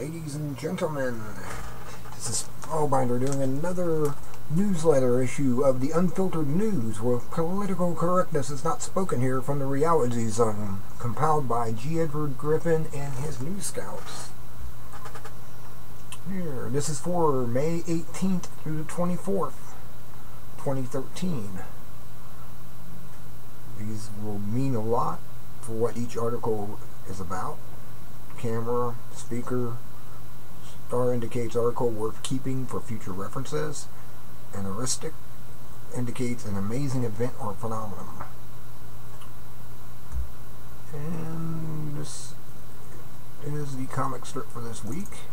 Ladies and gentlemen, this is Spellbinder doing another newsletter issue of the Unfiltered News, where political correctness is not spoken here from the reality zone, compiled by G. Edward Griffin and his News Scouts. Here, this is for May 18th through the 24th, 2013. These will mean a lot for what each article is about. Camera, speaker, star indicates article worth keeping for future references. An heuristic indicates an amazing event or phenomenon. And this is the comic strip for this week.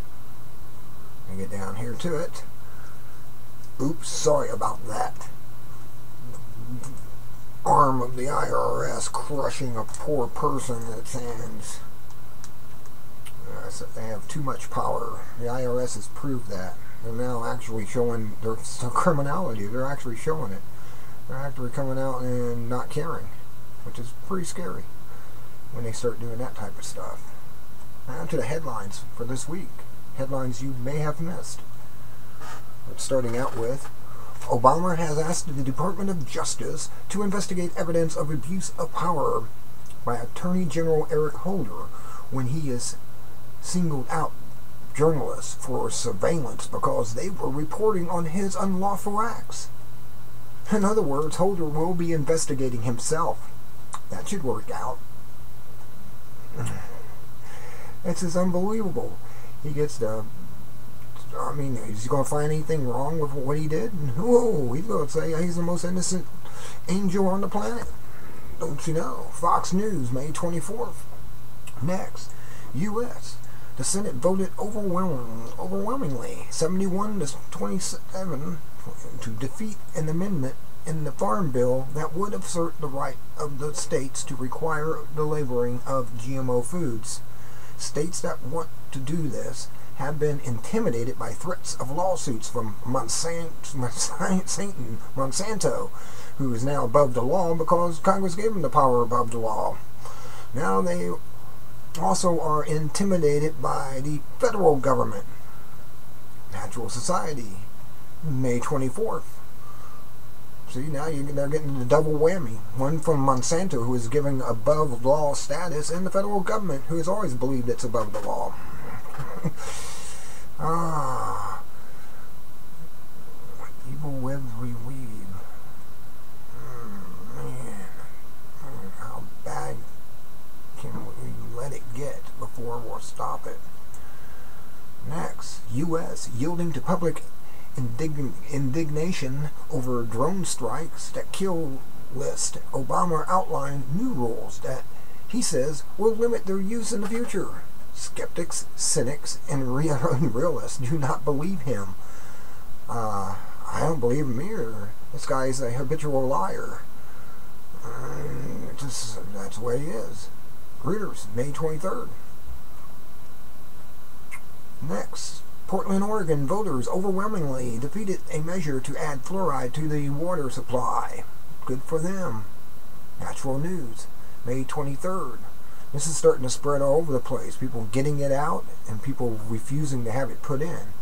I get down here to it. Oops, sorry about that. Arm of the IRS crushing a poor person in its hands. They have too much power. The IRS has proved that. They're now actually showing their criminality. They're actually showing it. They're actually coming out and not caring, which is pretty scary when they start doing that type of stuff. Now to the headlines for this week. Headlines you may have missed. Starting out with, Obama has asked the Department of Justice to investigate evidence of abuse of power by Attorney General Eric Holder when he is singled out journalists for surveillance because they were reporting on his unlawful acts. In other words, Holder will be investigating himself. That should work out. It's just unbelievable. He gets the... I mean, is he going to find anything wrong with what he did? Whoa, he's going to say he's the most innocent angel on the planet. Don't you know? Fox News, May 24th. Next, U.S. The Senate voted overwhelmingly, 71 to 27, to defeat an amendment in the Farm Bill that would assert the right of the states to require the labeling of GMO foods. States that want to do this have been intimidated by threats of lawsuits from Monsanto, who is now above the law because Congress gave them the power above the law. Now they also are intimidated by the federal government. Natural Society, May 24th. See, now they're getting the double whammy. One from Monsanto, who is giving above law status, and the federal government, who has always believed it's above the law. Evil webs we weave. Man, how bad can we let it get before we'll stop it? Next, U.S. yielding to public indignation over drone strikes that kill list. Obama outlined new rules that he says will limit their use in the future. Skeptics, cynics, and realists do not believe him. I don't believe him either. This guy is a habitual liar. That's the way he is. Reuters, May 23rd. Next, Portland, Oregon voters overwhelmingly defeated a measure to add fluoride to the water supply. Good for them. Natural News, May 23rd. This is starting to spread all over the place. People getting it out and people refusing to have it put in.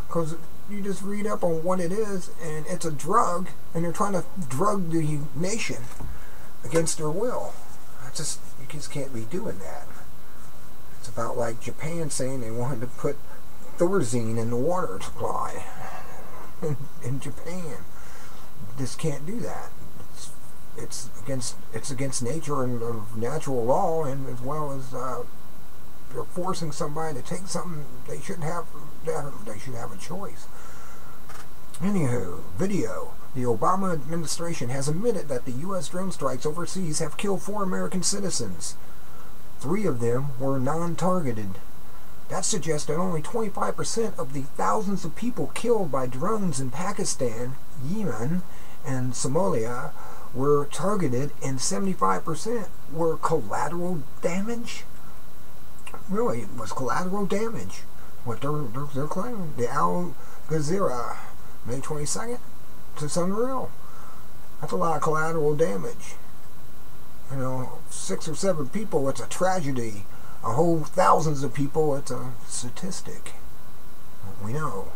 Because you just read up on what it is, and it's a drug, and they're trying to drug the nation against their will. You just can't be doing that. It's about like Japan saying they wanted to put Thorazine in the water supply in Japan. Just can't do that. It's against nature and natural law, and as well as you're forcing somebody to take something they shouldn't have. They should have a choice. Anywho, video. The Obama administration has admitted that the U.S. drone strikes overseas have killed 4 American citizens. 3 of them were non-targeted. That suggests that only 25% of the thousands of people killed by drones in Pakistan, Yemen, and Somalia were targeted, and 75% were collateral damage. Really, it was collateral damage. What they're claiming. The Al Jazeera, May 22nd. It's unreal. That's a lot of collateral damage. You know, 6 or 7 people, it's a tragedy. a whole thousands of people. It's a statistic. We know.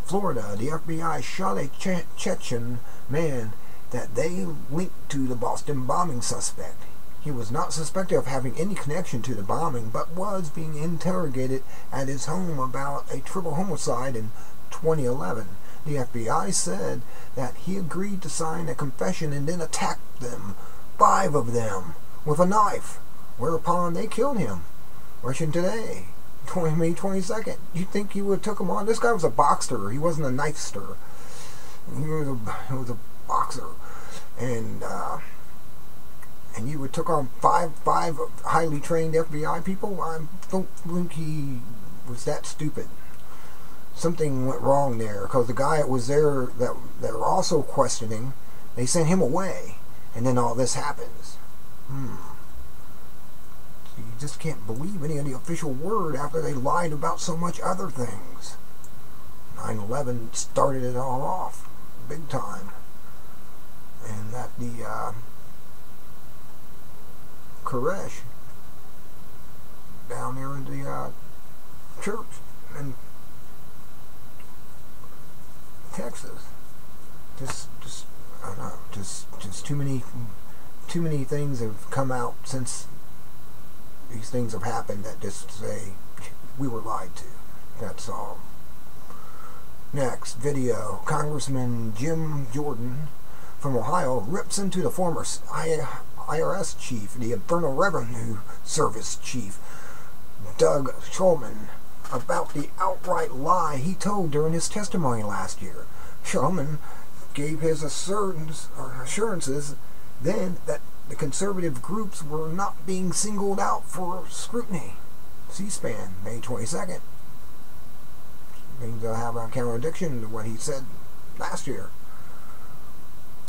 Florida, the FBI shot a Chechen man that they linked to the Boston bombing suspect. He was not suspected of having any connection to the bombing, but was being interrogated at his home about a triple homicide in 2011. The FBI said that he agreed to sign a confession and then attacked them, 5 of them, with a knife, whereupon they killed him. Russian Today, May 22nd. You think he would have took him on? This guy was a boxer. He wasn't a knifester. He was a boxer. And you would took on five highly trained FBI people? I don't think he was that stupid. Something went wrong there, because the guy that was there that they were also questioning, they sent him away, and then all this happens. You just can't believe any of the official word after they lied about so much other things. 9/11 started it all off, big time. And that the Koresh down there in the church in Texas, just I don't know, just too many things have come out since these things have happened that just say we were lied to. That's all. Next video: Congressman Jim Jordan from Ohio rips into the former IRS chief, the Internal Revenue Service chief, Doug Shulman, about the outright lie he told during his testimony last year. Shulman gave his assurances then that the conservative groups were not being singled out for scrutiny. C-SPAN, May 22nd. Means they'll have a contradiction to what he said last year.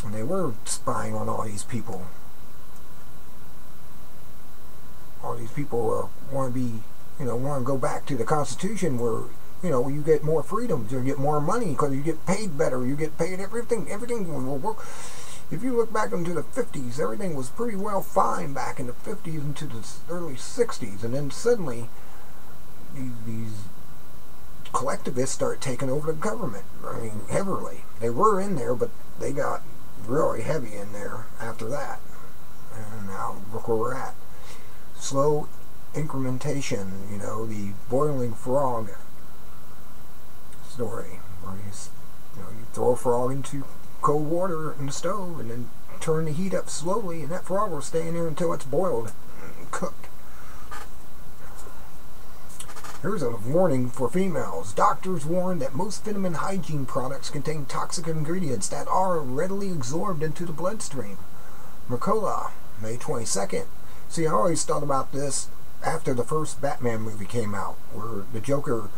And they were spying on all these people. All these people want to be, want to go back to the Constitution where, you get more freedoms, you get more money because you get paid better, you get paid everything will work. If you look back into the 50s, everything was pretty well fine back in the 50s into the early 60s, and then suddenly these collectivists start taking over the government. I mean, heavily. They were in there, but they got really heavy in there after that. And now look where we're at. Slow incrementation, the boiling frog story, where you throw a frog into cold water in the stove and then turn the heat up slowly, and that frog will stay in there until it's boiled and cooked. Here's a warning for females. Doctors warn that most feminine hygiene products contain toxic ingredients that are readily absorbed into the bloodstream. Mercola, May 22nd. See, I always thought about this after the first Batman movie came out, where the Joker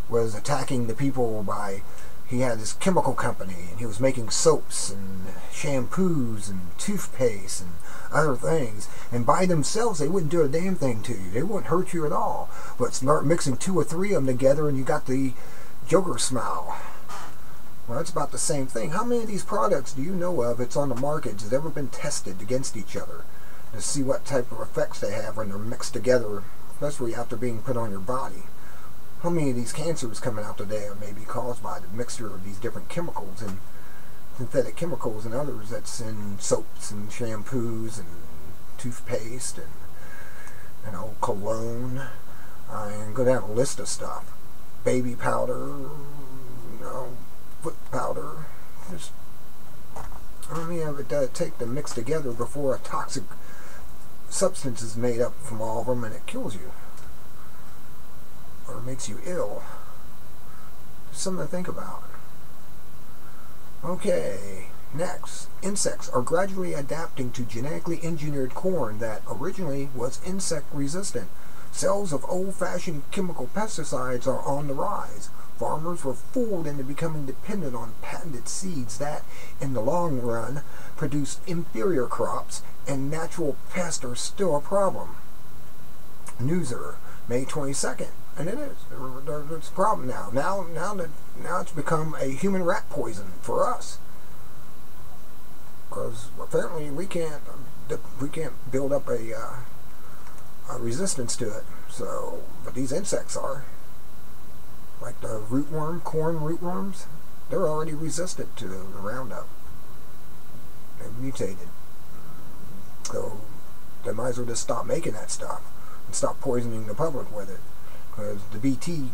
was attacking the people by, he had this chemical company, and he was making soaps and shampoos and toothpaste and other things, and by themselves they wouldn't do a damn thing to you. They wouldn't hurt you at all. But start mixing 2 or 3 of them together and you got the Joker smell. Well, that's about the same thing. How many of these products do you know of that's on the market has ever been tested against each other to see what type of effects they have when they're mixed together, especially after being put on your body? How many of these cancers coming out today are maybe caused by the mixture of these different chemicals and synthetic chemicals and others that's in soaps and shampoos and toothpaste and cologne, and go down a list of stuff. Baby powder, foot powder. Just how many of it does it take to mix together before a toxic substance is made up from all of them and it kills you or makes you ill? Something to think about. Okay, next. Insects are gradually adapting to genetically engineered corn that originally was insect resistant. Sales of old-fashioned chemical pesticides are on the rise. Farmers were fooled into becoming dependent on patented seeds that, in the long run, produce inferior crops, and natural pests are still a problem. Newser, May 22nd. And it is. There's a problem now. Now it's become a human rat poison for us. Because apparently we can't build up a resistance to it. So, but these insects are, like the rootworm, corn rootworms, they're already resistant to the Roundup. They've mutated. So they might as well just stop making that stuff and stop poisoning the public with it, because the BT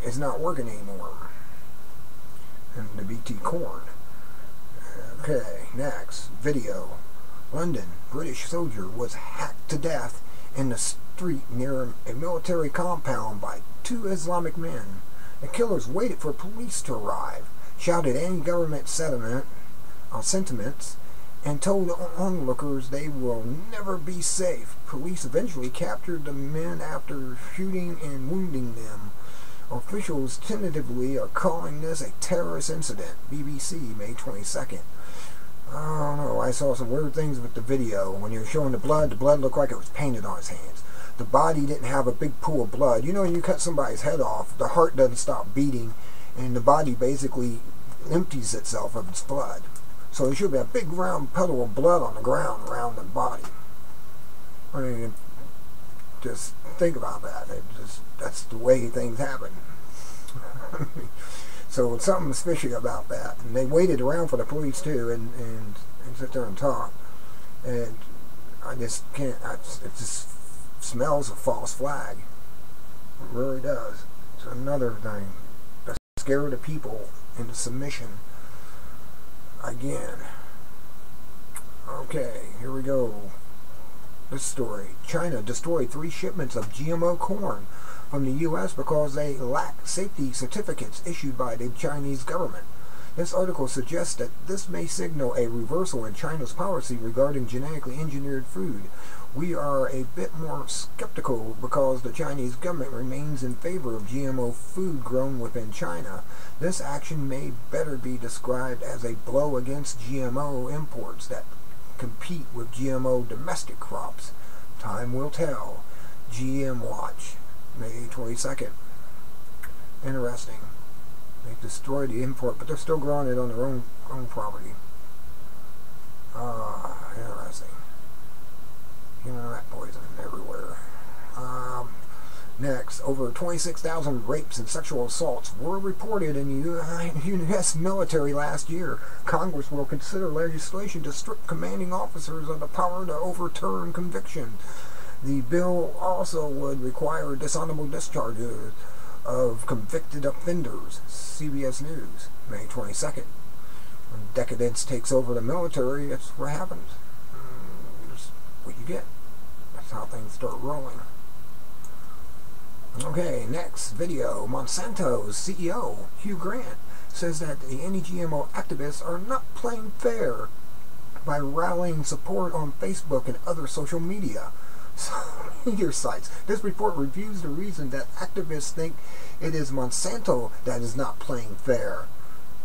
is not working anymore. And the BT corn. Okay, next video. London, British soldier was hacked to death in the street near a military compound by 2 Islamic men. The killers waited for police to arrive, shouted anti-government sentiments, and told onlookers they will never be safe. Police eventually captured the men after shooting and wounding them. Officials tentatively are calling this a terrorist incident. BBC, May 22nd. I don't know, I saw some weird things with the video. When you were showing the blood looked like it was painted on his hands. The body didn't have a big pool of blood. You know, when you cut somebody's head off, the heart doesn't stop beating, and the body basically empties itself of its blood. So there should be a big round puddle of blood on the ground around the body. I mean, just think about that. That's the way things happen. So it's something fishy about that. And they waited around for the police too, and sit there and talk. And I just can't. It just smells of false flag. It really does. It's another thing to scare the people into submission. Again. Okay, here we go. This story. China destroyed 3 shipments of GMO corn from the U.S. because they lack safety certificates issued by the Chinese government. This article suggests that this may signal a reversal in China's policy regarding genetically engineered food. We are a bit more skeptical because the Chinese government remains in favor of GMO food grown within China. This action may better be described as a blow against GMO imports that compete with GMO domestic crops. Time will tell. GM Watch, May 22nd. Interesting. They destroyed the import, but they're still growing it on their own property. Interesting. Human rat poison everywhere. Next, over 26,000 rapes and sexual assaults were reported in the U.S. military last year. Congress will consider legislation to strip commanding officers of the power to overturn conviction. The bill also would require dishonorable discharges of convicted offenders. CBS News, May 22nd. When decadence takes over the military, that's what happens. That's what you get. That's how things start rolling. Okay, next video. Monsanto's CEO, Hugh Grant, says that the anti-GMO activists are not playing fair by rallying support on Facebook and other social media sites. This report reviews the reason that activists think it is Monsanto that is not playing fair.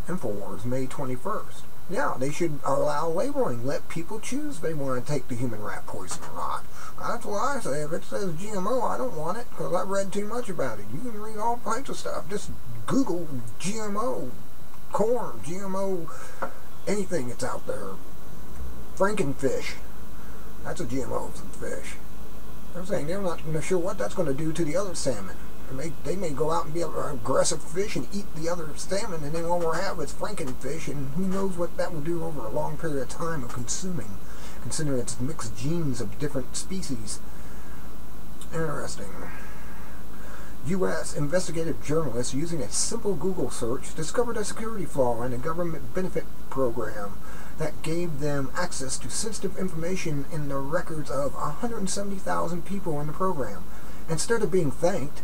InfoWars, May 21st. Yeah, they should allow labeling. Let people choose if they want to take the human rat poison or not. That's what I say. If it says GMO, I don't want it because I've read too much about it. You can read all kinds of stuff. Just Google GMO corn, GMO anything that's out there. Frankenfish. That's a GMO fish. I'm saying they're not sure what that's going to do to the other salmon. They may go out and be an aggressive fish and eat the other salmon, and then all we'll have is Frankenfish, and who knows what that will do over a long period of time of consuming, considering it's mixed genes of different species. Interesting. U.S. investigative journalists using a simple Google search discovered a security flaw in a government benefit program that gave them access to sensitive information in the records of 170,000 people in the program. Instead of being thanked,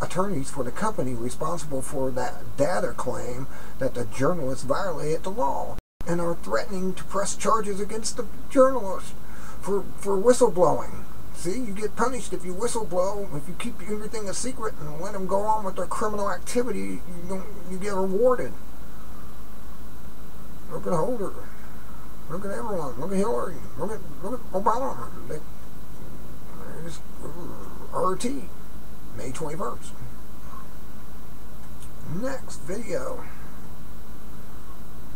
attorneys for the company responsible for that data claim that the journalists violated the law and are threatening to press charges against the journalists for whistleblowing. See, you get punished if you whistleblow. If you keep everything a secret and let them go on with their criminal activity, you get rewarded. Look at Holder. Look at everyone. Look at Hillary. Look at Obama. They just RT. May 21st. Next video.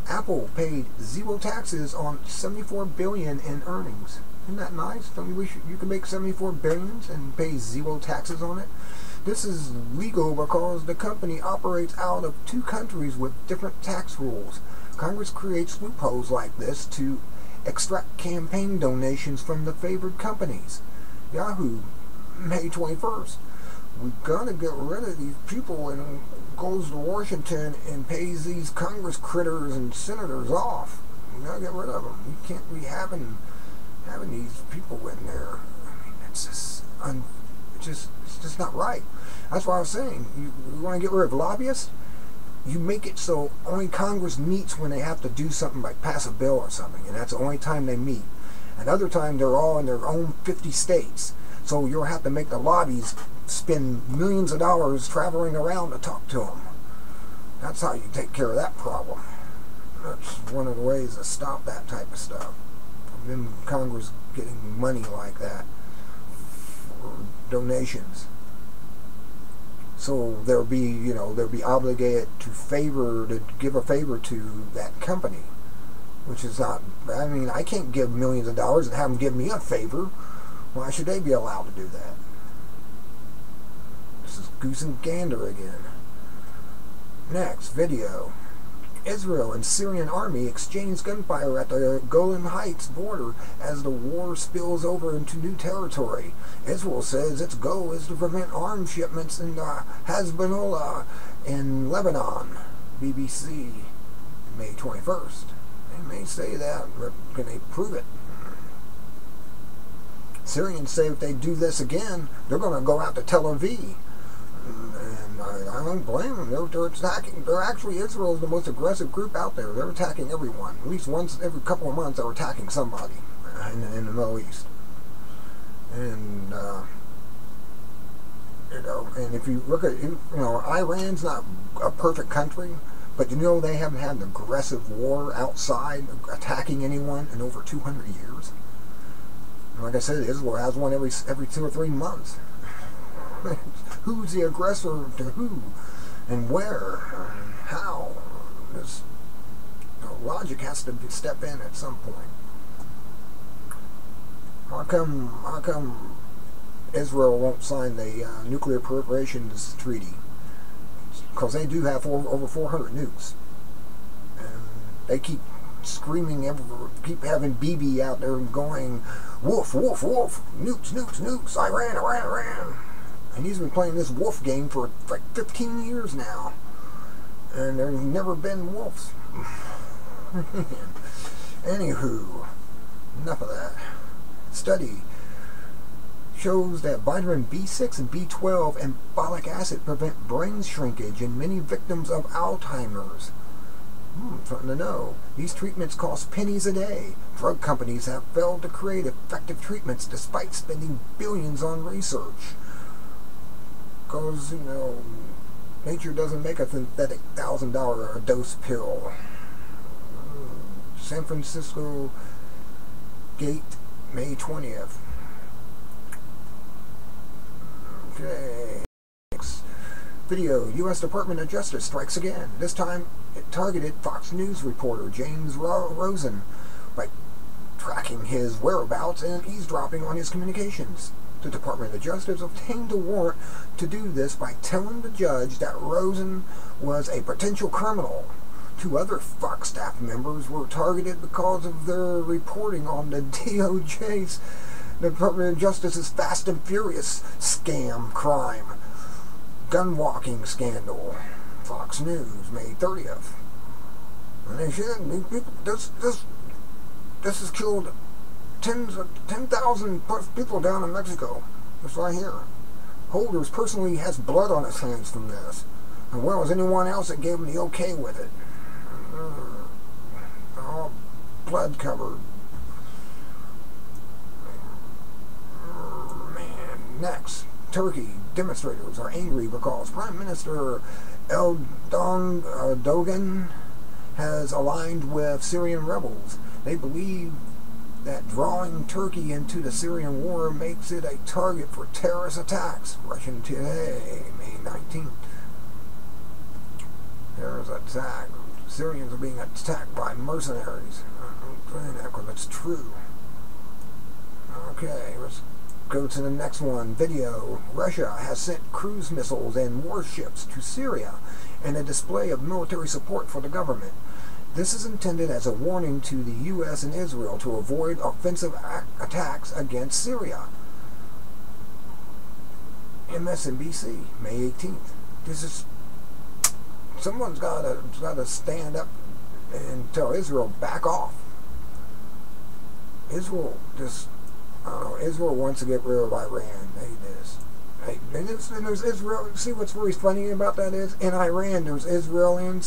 Apple paid zero taxes on $74 billion in earnings. Isn't that nice? Don't you wish you could make 74 billion and pay zero taxes on it? This is legal because the company operates out of 2 countries with different tax rules. Congress creates loopholes like this to extract campaign donations from the favored companies. Yahoo, May 21st. We're gonna get rid of these people, and goes to Washington and pays these Congress critters and senators off. We gotta get rid of them. You can't be having these people in there. I mean, it's just not right. That's what I was saying. You want to get rid of lobbyists? You make it so only Congress meets when they have to do something, like pass a bill or something, and that's the only time they meet. And other time they're all in their own 50 states. So you'll have to make the lobbies spend millions of dollars traveling around to talk to them. That's how you take care of that problem. That's one of the ways to stop that type of stuff. From them Congress getting money like that for donations. So they'll be obligated to give a favor to that company, which is not. I mean, I can't give millions of dollars and have them give me a favor. Why should they be allowed to do that? This is goose and gander again. Next video. Israel and Syrian army exchange gunfire at the Golan Heights border as the war spills over into new territory. Israel says its goal is to prevent arms shipments in Hezbollah in Lebanon. BBC, May 21st. They may say that, but can they prove it? Syrians say if they do this again, they're going to go out to Tel Aviv. And I don't blame them. They're attacking. They're actually, Israel is the most aggressive group out there. They're attacking everyone. At least once every couple of months, they're attacking somebody in the Middle East. And and if you look at, Iran's not a perfect country, but they haven't had an aggressive war outside attacking anyone in over 200 years. And like I said, Israel has one every 2 or 3 months. Who's the aggressor to who, and where, and how? This logic has to step in at some point. How come Israel won't sign the nuclear proliferations treaty? Because they do have over 400 nukes, and they keep screaming, keep having Bibi out there going, "Wolf, wolf, wolf! Nukes, nukes, nukes! Iran, Iran, Iran!" And he's been playing this wolf game for like 15 years now. And there's never been wolves. Anywho, enough of that. Study shows that vitamin B6 and B12 and folic acid prevent brain shrinkage in many victims of Alzheimer's. Something to know. These treatments cost pennies a day. Drug companies have failed to create effective treatments despite spending billions on research. Because, nature doesn't make a synthetic $1,000 a dose pill. San Francisco Gate, May 20th. Okay. Next video. U.S. Department of Justice strikes again. This time it targeted Fox News reporter James Rosen by tracking his whereabouts and eavesdropping on his communications. The Department of Justice obtained a warrant to do this by telling the judge that Rosen was a potential criminal. 2 other Fox staff members were targeted because of their reporting on the DOJ's, the Department of Justice's Fast and Furious scam crime. Gun-walking scandal. Fox News, May 30th. And they said, this has killed 10,000 people down in Mexico. That's right here. Holders personally has blood on his hands from this. And where was anyone else that gave him the okay with it? All blood covered. Man, next. Turkey demonstrators are angry because Prime Minister Erdogan has aligned with Syrian rebels. They believe that drawing Turkey into the Syrian war makes it a target for terrorist attacks. Russian Today, May 19th. Terrorist attack. Syrians are being attacked by mercenaries. I'm saying that because it's true. Okay, let's go to the next one. Video. Russia has sent cruise missiles and warships to Syria in a display of military support for the government. This is intended as a warning to the U.S. and Israel to avoid offensive attacks against Syria. MSNBC, May 18th. This is... Someone's got to stand up and tell Israel, back off. Israel just... Israel wants to get rid of Iran. And there's Israel. See what's really funny about that is, in Iran there's Israeli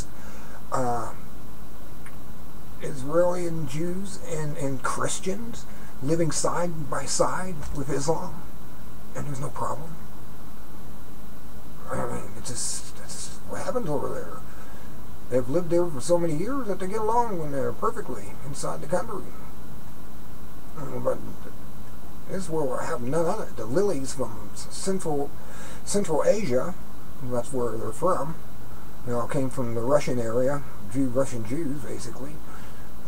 Jews and Christians living side by side with Islam, and there's no problem. I mean, that's what happens over there. They've lived there for so many years that they get along when they're perfectly inside the country. But Israel will have none of it. The lilies from Central Asia, that's where they're from, came from the Russian area, Russian Jews basically,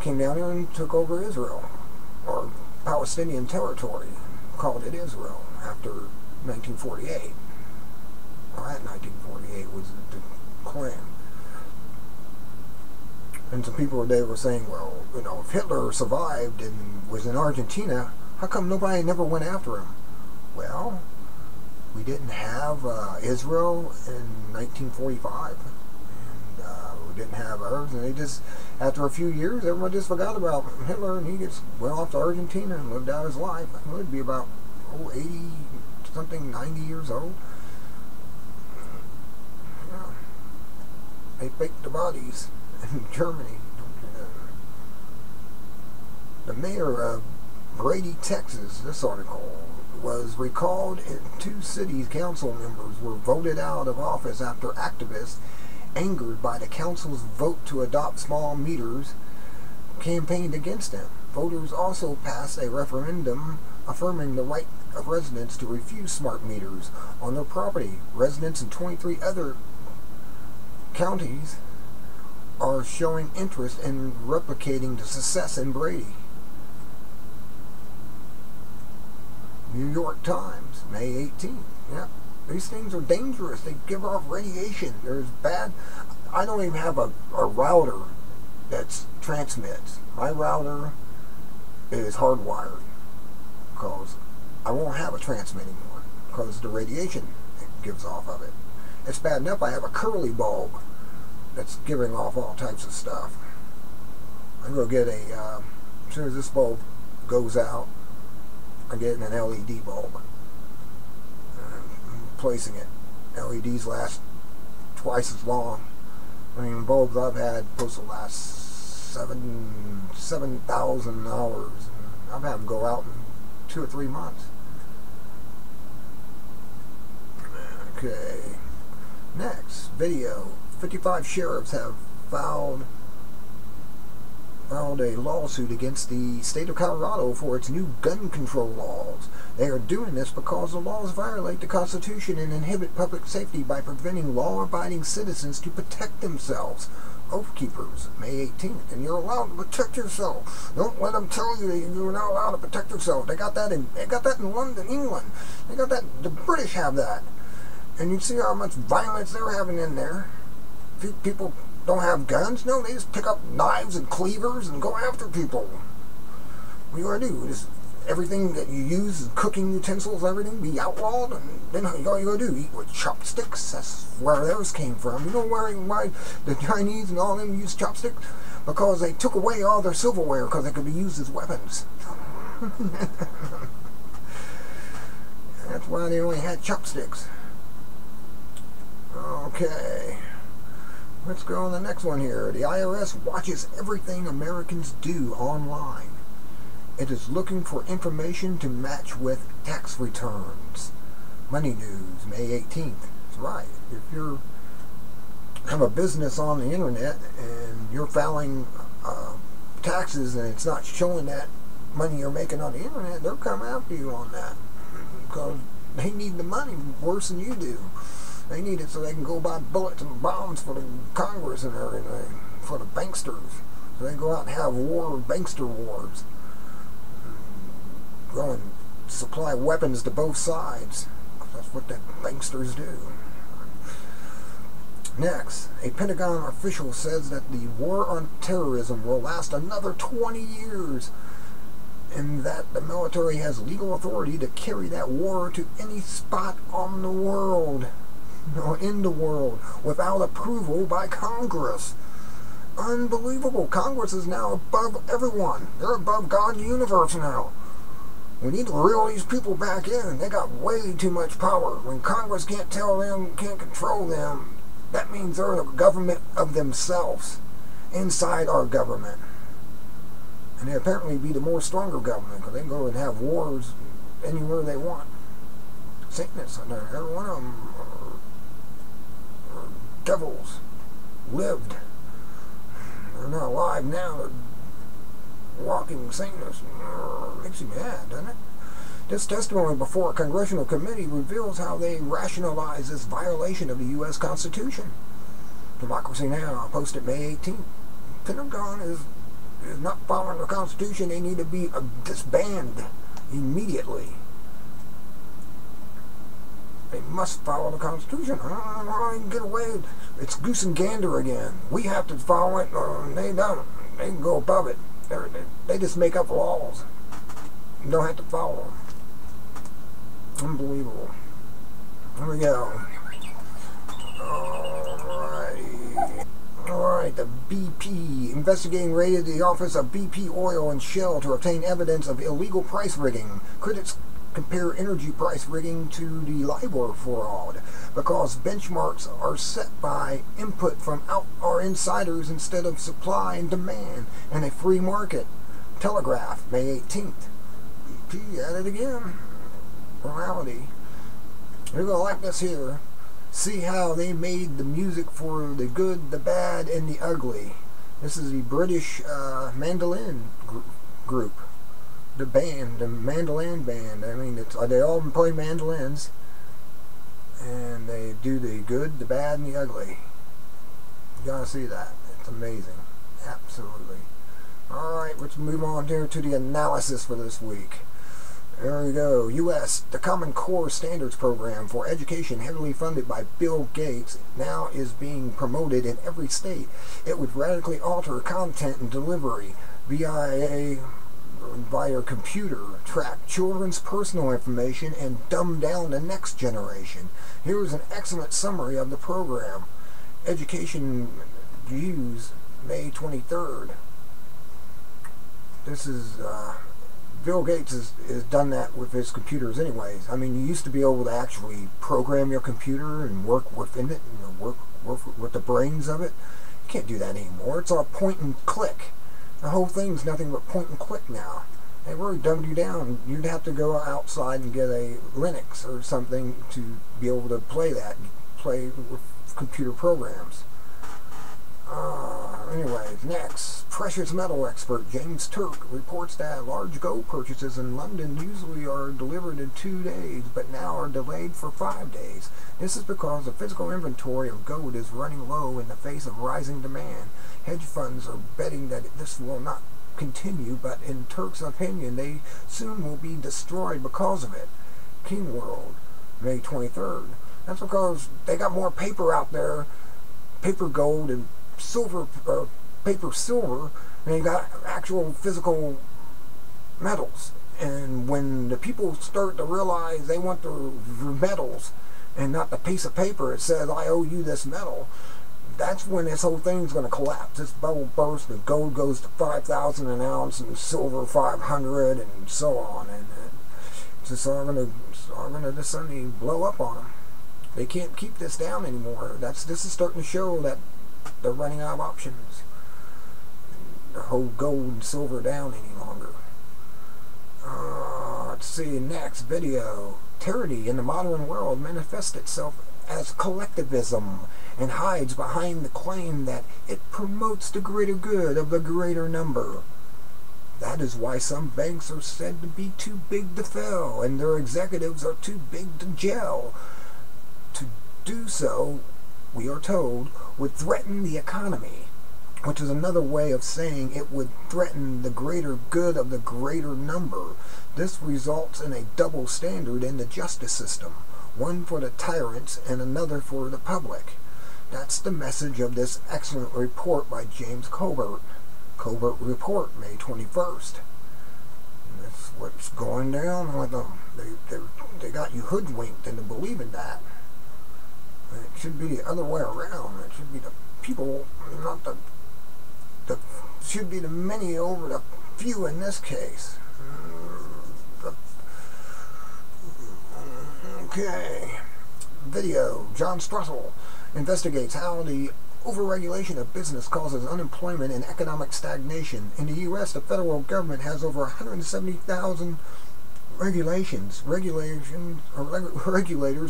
came down here and took over Israel, or Palestinian territory, called it Israel after 1948. Well, that 1948 was the claim. And some people today were saying, well, if Hitler survived and was in Argentina, how come nobody never went after him? Well, we didn't have Israel in 1945, and we didn't have ours, and they just, after a few years, everyone just forgot about Hitler, and he just went off to Argentina and lived out his life. He would be about 80-something, 90 years old. Yeah. They faked the bodies in Germany. The mayor of Brady, Texas, this article, was recalled, and 2 city council members were voted out of office after activists, angered by the council's vote to adopt small meters, campaigned against them. Voters also passed a referendum affirming the right of residents to refuse smart meters on their property. Residents in 23 other counties are showing interest in replicating the success in Brady. New York Times, May 18th. Yeah, these things are dangerous. They give off radiation. There's bad... I don't even have a router that transmits. My router is hardwired because I won't have a transmitting one because the radiation it gives off of it. It's bad enough I have a curly bulb that's giving off all types of stuff. I'm going to get as soon as this bulb goes out, I'm getting an LED bulb. I'm placing it. LEDs last twice as long. I mean, bulbs I've had supposed to last 7,000 hours. I've had them go out in 2 or 3 months. Okay. Next video. 55 sheriffs have filed a lawsuit against the state of Colorado for its new gun control laws. They are doing this because the laws violate the Constitution and inhibit public safety by preventing law-abiding citizens to protect themselves. Oath Keepers, May 18th. And you're allowed to protect yourself. Don't let them tell you that you're not allowed to protect yourself. They got that in London, England. They got that. The British have that. And you see how much violence they're having in there. People don't have guns? No, they just pick up knives and cleavers and go after people. What do you want to do? Just everything that you use, cooking utensils, everything, be outlawed? And then all you got to do, eat with chopsticks? That's where those came from. You know why the Chinese and all them use chopsticks? Because they took away all their silverware because they could be used as weapons. That's why they only had chopsticks. Okay. Let's go on the next one here. The IRS watches everything Americans do online. It is looking for information to match with tax returns. Money News, May 18th. That's right. If you have a business on the internet and you're filing taxes and it's not showing that money you're making on the internet, they'll come after you on that because they need the money worse than you do. They need it so they can go buy bullets and bombs for the Congress and everything, for the banksters. So they go out and have bankster wars. Growing supply weapons to both sides. That's what the banksters do. Next, a Pentagon official says that the war on terrorism will last another 20 years, and that the military has legal authority to carry that war to any spot on the world, or in the world, without approval by Congress. Unbelievable. Congress is now above everyone. They're above God and the universe now. We need to reel these people back in. They got way too much power. When Congress can't tell them, can't control them, that means they're the government of themselves, inside our government. And they apparently be the more stronger government, because they can go and have wars anywhere they want. Satanists, every one of them are devils, lived. They're not alive now, they're walking Satanists. Makes you mad, doesn't it? This testimony before a congressional committee reveals how they rationalize this violation of the U.S. Constitution. Democracy Now! Posted May 18th. Pentagon is not following the Constitution. They need to be disbanded immediately. They must follow the Constitution. I don't know how they can get away. It's goose and gander again. We have to follow it, or they don't. They can go above it. They just make up laws. You don't have to follow them. Unbelievable. Here we go. Alright, the BP investigating raided the office of BP Oil and Shell to obtain evidence of illegal price rigging. Critics compare energy price rigging to the LIBOR fraud because benchmarks are set by input from our insiders instead of supply and demand and a free market. Telegraph, May 18th. BP at it again. Morality. You're going to like this here. See how they made the music for the good, the bad, and the ugly. This is the British mandolin group. The band, the mandolin band. I mean, they all play mandolins. And they do the good, the bad, and the ugly. You gotta see that. It's amazing. Absolutely. Alright, let's move on here to the analysis for this week. There we go. U.S. The Common Core Standards Program for education, heavily funded by Bill Gates, now is being promoted in every state. It would radically alter content and delivery via computer, track children's personal information, and dumb down the next generation. Here is an excellent summary of the program. Education Views, May 23rd. This is... Bill Gates has done that with his computers anyways. I mean, you used to be able to actually program your computer and work within it, and work with the brains of it. You can't do that anymore. It's all point and click. The whole thing's nothing but point and click now. They really dumbed you down. You'd have to go outside and get a Linux or something to be able to play with computer programs. Anyways, next, precious metal expert James Turk reports that large gold purchases in London usually are delivered in 2 days, but now are delayed for 5 days. This is because the physical inventory of gold is running low in the face of rising demand. Hedge funds are betting that this will not continue, but in Turk's opinion, they soon will be destroyed because of it. King World, May 23rd. That's because they got more paper out there, paper gold and silver, paper silver, and you got actual physical metals. And when the people start to realize they want the metals and not the piece of paper that says I owe you this metal, that's when this whole thing's going to collapse. This bubble bursts, and gold goes to 5,000 an ounce and silver 500 and so on, and it's just all going to suddenly blow up on them. They can't keep this down anymore. This is starting to show that they're running out of options. The whole gold and silver down any longer. Let's see, next video. Tyranny in the modern world manifests itself as collectivism and hides behind the claim that it promotes the greater good of the greater number. That is why some banks are said to be too big to fail and their executives are too big to jail. To do so, we are told, would threaten the economy. which is another way of saying it would threaten the greater good of the greater number. This results in a double standard in the justice system, one for the tyrants and another for the public. That's the message of this excellent report by James Colbert. Colbert Report, May 21st. That's what's going down with them. They got you hoodwinked into believing that. It should be the other way around. It should be the people, not the should be the many over the few in this case. Okay. Video. John Strussel investigates how the overregulation of business causes unemployment and economic stagnation. In the U.S., the federal government has over 170,000 regulations. Regulators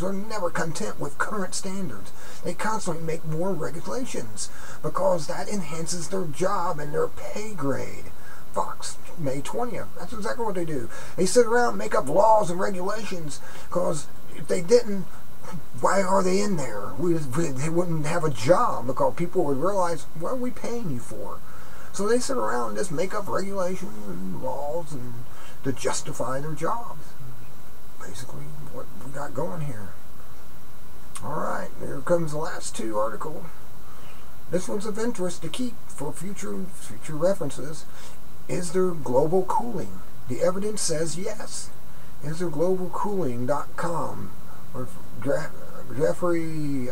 are never content with current standards. They constantly make more regulations because that enhances their job and their pay grade. Fox, May 20th. That's exactly what they do. They sit around and make up laws and regulations because if they didn't, why are they in there? They wouldn't have a job because people would realize, what are we paying you for? So they sit around and just make up regulations and laws and to justify their jobs. Basically what we got going here. Alright, here comes the last two articles. This one's of interest to keep for future references. Is there global cooling? The evidence says yes. Is there globalcooling.com or Jeffrey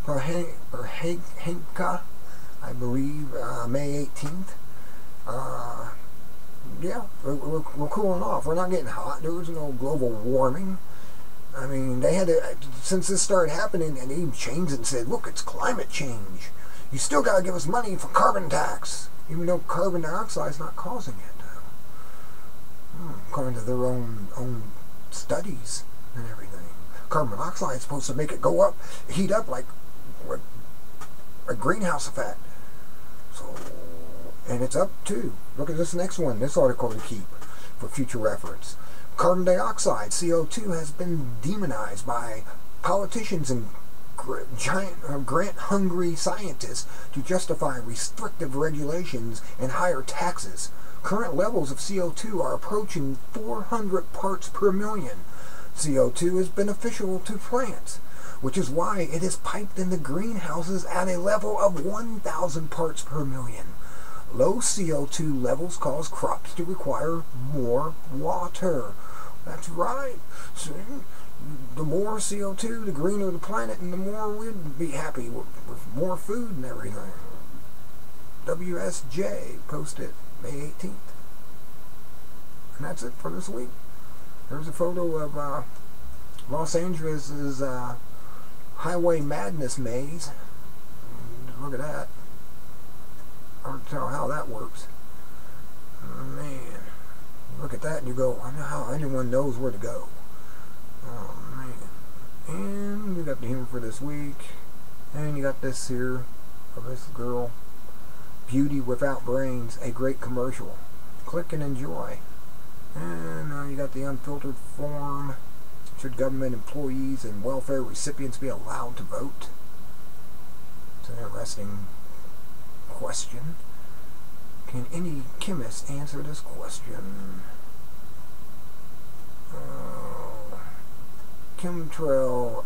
Perhenka, I believe, May 18th. Yeah, we're cooling off. We're not getting hot. There was no global warming. I mean, they had to, since this started happening, and they even changed it and said, look, it's climate change. You still got to give us money for carbon tax, even though carbon dioxide is not causing it. According to their own studies and everything. Carbon monoxide is supposed to make it go up, heat up like a greenhouse effect. So, and it's up too. Look at this next one, this article to keep for future reference. Carbon dioxide, CO2, has been demonized by politicians and grant-hungry scientists to justify restrictive regulations and higher taxes. Current levels of CO2 are approaching 400 parts per million. CO2 is beneficial to plants, which is why it is piped into greenhouses at a level of 1,000 parts per million. Low CO2 levels cause crops to require more water. That's right. See, the more CO2, the greener the planet, and the more we'd be happy with more food and everything. WSJ posted May 18th. And that's it for this week. There's a photo of Los Angeles' Highway Madness maze. Look at that. I don't tell how that works. Man. Look at that and you go, I know how anyone knows where to go. Oh man. And we got the humor for this week. And you got this here of this girl. Beauty Without Brains, a great commercial. Click and enjoy. And you got the unfiltered form. Should government employees and welfare recipients be allowed to vote? It's an interesting question. Can any chemist answer this question? Chemtrail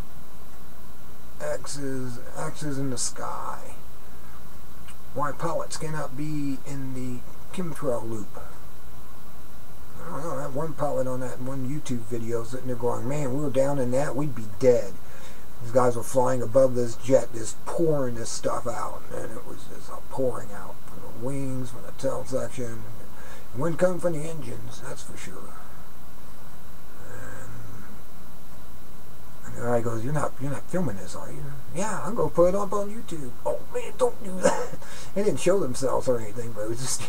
X's in the sky. Why pilots cannot be in the chemtrail loop. I don't know, I have one pilot on that one YouTube video sitting there going, man, we were down in that, we'd be dead. These guys were flying above this jet, just pouring this stuff out, and it was just pouring out from the wings, from the tail section. It wouldn't come from the engines, that's for sure. And the guy goes, you're not filming this, are you? Yeah, I'm gonna put it up on YouTube. Oh man, don't do that. They didn't show themselves or anything, but it was just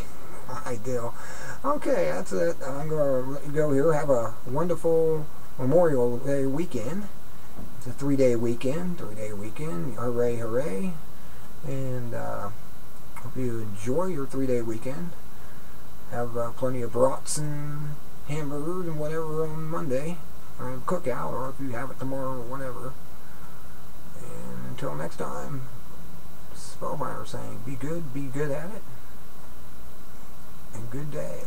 ideal. Okay, that's it. I'm gonna let you go here. Have a wonderful Memorial Day weekend. It's a 3-day weekend. Hooray, hooray. And hope you enjoy your 3-day weekend. Have plenty of brats and hamburgers and whatever on Monday. Or a cookout, or if you have it tomorrow or whatever. And until next time, Spellbinder saying, be good at it, and good day.